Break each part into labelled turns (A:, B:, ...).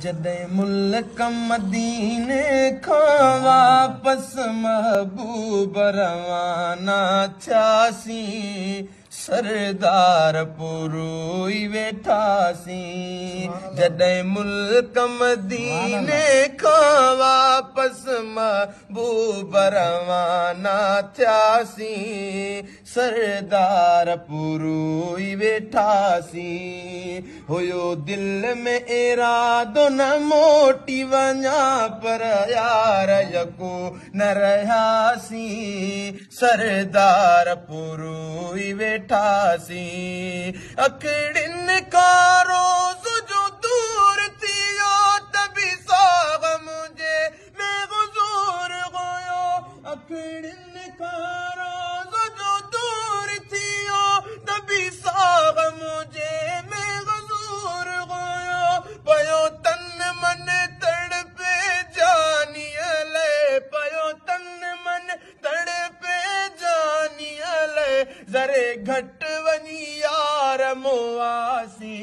A: जॾहिं मुल्क मदीने खां वापस महबूब रवाना थियासीं, सरदार पुरोई वेठासीं। जॾहिं मुल्क मदीने खां वापस महबूब रवाना थियासीं, सरदार पुरोई वेठासीं। हुयो दिल में इरादो न मोटी वञा, पर यार यको न रहियासीं, सरदार पुरोई वेठासीं। अखड़िन का रोज़ जो दूर थियो, तभी साग मुझे मैं गुज़ूर हुयो। अखड़िन का रोज़ जो दूर थियो, तभी साग मुझे मैं गुज़ूर हुयो। पयो तन मन तड़पे जानियले, पयो तन मन तड़पे जानियले, ज़रे घट वनी यार मुआसी,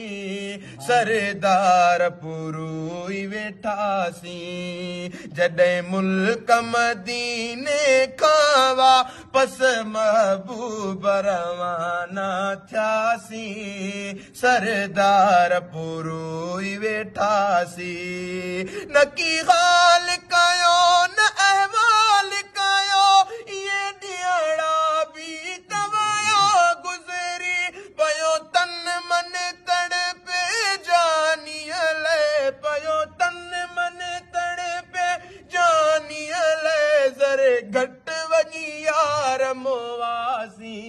A: सरदार पुरोई वेठासीं। जॾहिं मुल्क मदीने खां वापस महबूब रवाना थियासीं, सरदार पुरोई वेठासीं। न की हाल कयो न अहवाल कयो, ये ॾियणा बि तवया गुज़री। पयो तन मन तड़पे जानियले, पयो तन मन तड़पे जानियले, ज़रे घट वञी यार मुआसी,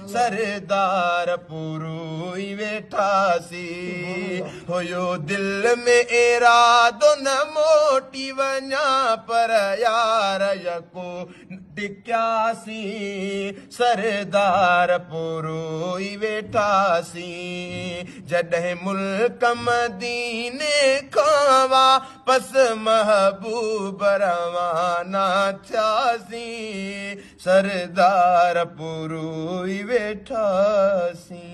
A: सरदार पुरोई वेठासीं। हुयो दिल में इरादो न मोटी वञा, पर यार यको टिकियासीं, सरदार पुरोई वेठासीं। जॾहिं मुल्क मदीने खां वापस महबूब रवाना थियासीं, सरदार पुरोई वेठासीं।